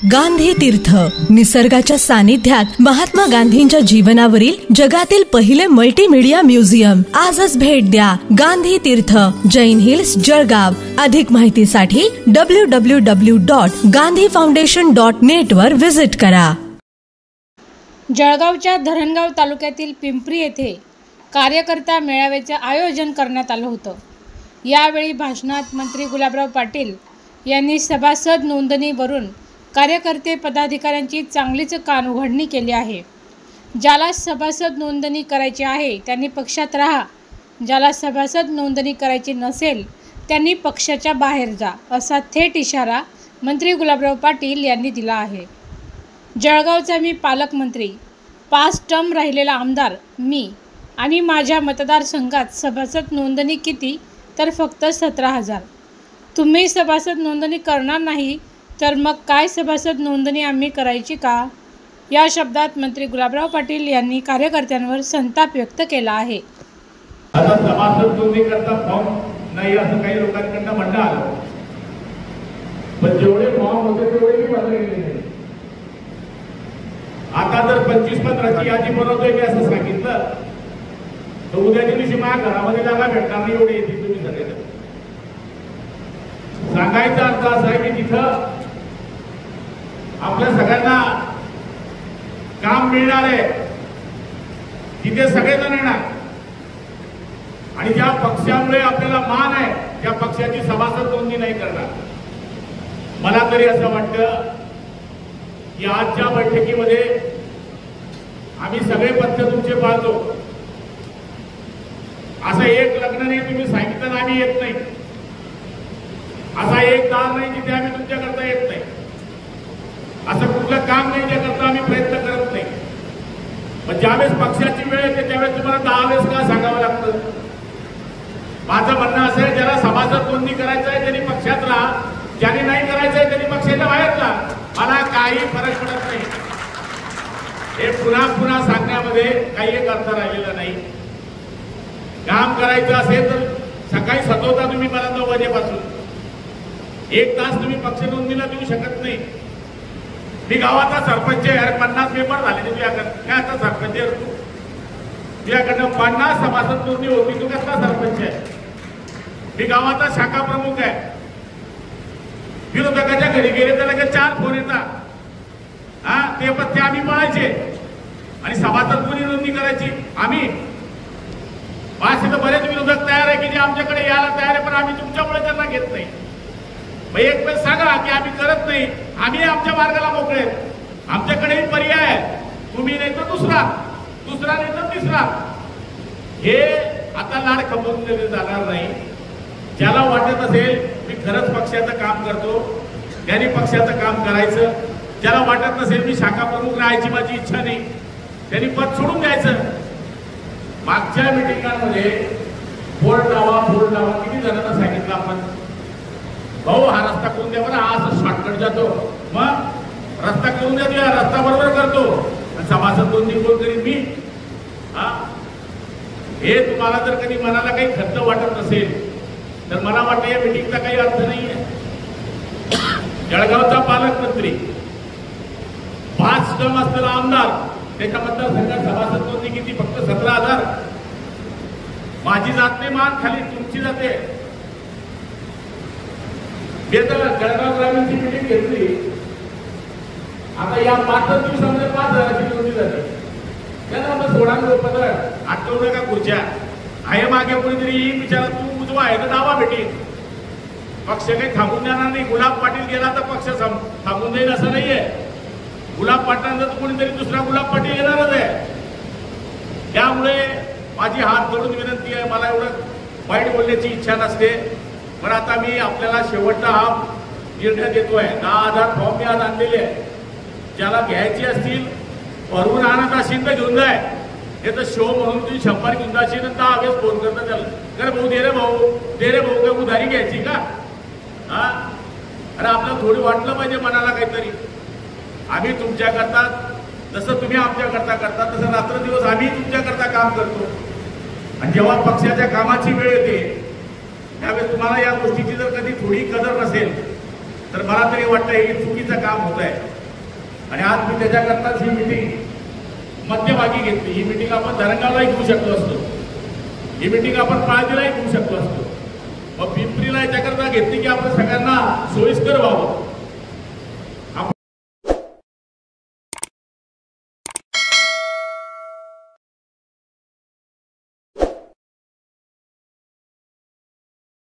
गांधी तीर्थ, निसर्गाच्या सानिध्यात महात्मा गांधींच्या जीवनावरील जगातील पहिले मल्टीमीडिया म्युझियम. आजच भेट द्या. गांधी तीर्थ, जैन हिल्स, जळगाव. अधिक माहितीसाठी www.gandhifoundation.net वर विजिट करा. जळगावच्या धरणगाव तालुक्यातील पिंपरी येथे कार्यकर्ता मेळाव्याचे आयोजन करण्यात आलं होतं. यावेळी भाषणात मंत्री गुलाबराव पाटील यांनी सभासद नोंदणीवरून कार्यकर्ते पदाधिकाऱ्यांची चांगलीच कान उघडणी केली आहे. ज्याला सभासद नोंदणी करायची आहे त्यांनी पक्षात राहा, ज्याला सभासद नोंदणी करायची नसेल त्यांनी पक्षाच्या बाहेर जा, असा थेट इशारा मंत्री गुलाबराव पाटील यांनी दिला आहे. जळगावचा मी पालकमंत्री, 5 टर्म राहिलेला आमदार मी आणि माझ्या मतदारसंघात सभासद नोंदणी किती तर फक्त 17,000. तुम्ही सभासद नोंदणी करणार नाही तर मग काय सभासद नोंदणी आम्ही करायची का? या शब्दात मंत्री गुलाबराव पाटील यांनी कार्यकर्त्यांवर संताप व्यक्त केला आहे. आता सभासद नोंदणी करता फॉर्म नाही असं काही लोकांकडून म्हणणं आलं, पण जेवढे फॉर्म होते तेवढे मी भरले गेले नाही. आता जर 25-15ची यादी बनवतोय मी असं सांगितलं तर उद्याच्या दिवशी माझ्या घरामध्ये जागा भेटणार नाही एवढे येतील तुम्ही सगळे. सांगायचा अर्थ असा आहे की तिथं आपल्या सगळ्यांना काम मिळणार आहे, तिथे सगळेजण येणार आणि ज्या पक्षामुळे आपल्याला मान आहे त्या पक्षाची सभासद नोंदणी नाही करणार. मला तरी असं वाटतं की आजच्या बैठकीमध्ये आम्ही सगळे पक्ष तुमचे पाहतो. असं एक लग्न नाही तुम्ही सांगितलं आम्ही येत नाही, असा एक दार नाही जिथे आम्ही तुमच्याकरता येत नाही, असं कुठलं काम नाही ज्याकरता आम्ही प्रयत्न करत नाही. पण ज्यावेळेस पक्षाची वेळ येते त्यावेळेस तुम्हाला 10 वेळेस का सांगावं लागतं? माझं म्हणणं असं आहे, ज्याला सभासद नोंदणी करायचं आहे त्यांनी पक्षात राहा, ज्याने नाही करायचं आहे त्यांनी पक्षाच्या बाहेर जा. मला काही फरक पडत नाही. हे पुन्हा पुन्हा सांगण्यामध्ये काही एक अर्थ राहिलेला नाही. काम करायचं असेल तर सकाळी सतवता तुम्ही मला 9 वाजेपासून 1 तास तुम्ही पक्ष नोंदणीला देऊ शकत नाही. मी गावाचा सरपंच आहे, अरे 50 मेंबर झाले तुझ्याकडे, काय आता सरपंच आहे तू? तुझ्याकडनं 50 सभासद नोंदणी होती, तू कसला सरपंच आहे? मी गावाचा शाखा प्रमुख आहे. विरोधकाच्या घरी गेले तर लगेच 4 फोन येतात. ते पत्ते आम्ही पळायचे आणि सभासद कोणी नोंदणी करायची? आम्ही. असे तर बरेच विरोधक तयार आहे की जे आमच्याकडे यायला तयार आहे, पण आम्ही तुमच्यामुळे त्यांना घेत नाही. मग एक वेळ सांगा की आम्ही करत नाही, आम्ही आमच्या मार्गाला मोकळे. आमच्याकडेही पर्याय आहे, तुम्ही नाही तर दुसरा नाही तर तिसरा. हे आता लाड खपवून जाणार नाही. ज्याला वाटत असेल मी खरंच पक्षाचं काम करतो त्यांनी पक्षाचं काम करायचं. ज्याला वाटत नसेल मी शाखा प्रमुख राहायची माझी इच्छा नाही त्यांनी पद सोडून द्यायचं. मागच्या मिटिंगांमध्ये बोर्ड लावा किती जणांना सांगितलं आपण, भाऊ हा रस्ता करून द्या बरं, हा असं शॉर्टकट जातो. मग रस्ता करून द्या, रस्ता बरोबर करतो. सभासद नोंदणी कोण करीन? मी. हे तुम्हाला जर कधी मनाला काही खंत वाटत नसेल तर मला वाटतं या मिटिंगचा काही अर्थ नाहीये. जळगावचा पालकमंत्री, 5 टर्म असलेला आमदार, त्याच्या मतदारसंघात सभासद नोंदणी किती? फक्त 17,000. माझी जात नाही मान खाली, तुमची जाते. मी तर जळगाव ग्रामीणची मिटिंग घेतली. आता या 5 दिवसामध्ये 5,000ची नोंदणी झाली. त्यांना मग 16 पत्र आठवू नका खुर्च्या आहे. मागे कोणीतरी विचारा तू उजवा आहे तर डावा भेटेल. पक्ष काही थांबून देणार नाही. गुलाब पाटील गेला तर पक्ष थांबून जाईल असं नाहीये. गुलाब पाटलांचा कोणीतरी दुसरा गुलाब पाटील येणारच आहे. त्यामुळे माझी हात जोडून विनंती आहे, मला एवढं वाईट बोलण्याची इच्छा नसते, पण आता मी आपल्याला शेवटचा हा निर्णय देतोय. 10,000 फॉर्म मी आज आणलेले आहे. ज्याला घ्यायची असतील भरवून आणत असेल तर घेऊन जाय. हे तर शो म्हणून तुम्ही 100 घेऊन जाशील तर 10 वेळेस फोन करता त्याला, अरे भाऊ दे रे भाऊ काय उधारी घ्यायची का? अरे आपल्याला थोडी वाटलं पाहिजे मनाला काहीतरी. आम्ही तुमच्याकरता जसं तुम्ही आमच्याकरता करता तसं रात्रदिवस आम्ही तुमच्याकरता काम करतो. आणि जेव्हा पक्षाच्या कामाची वेळ येते त्यावेळेस तुम्हाला या गोष्टीची जर कधी थोडी कदर नसेल तर मला तरी वाटतं हे चुकीचं काम होत आहे. आणि आज मी त्याच्याकरताच ही मिटिंग मध्यभागी घेतली. ही मिटिंग आपण धरणगावलाही घेऊ शकलो असतो, ही मिटिंग आपण पाळजीलाही घेऊ शकलो असतो. मग पिंपरीला याच्याकरता घेतली की आपण सगळ्यांना सोयीस्कर व्हावं.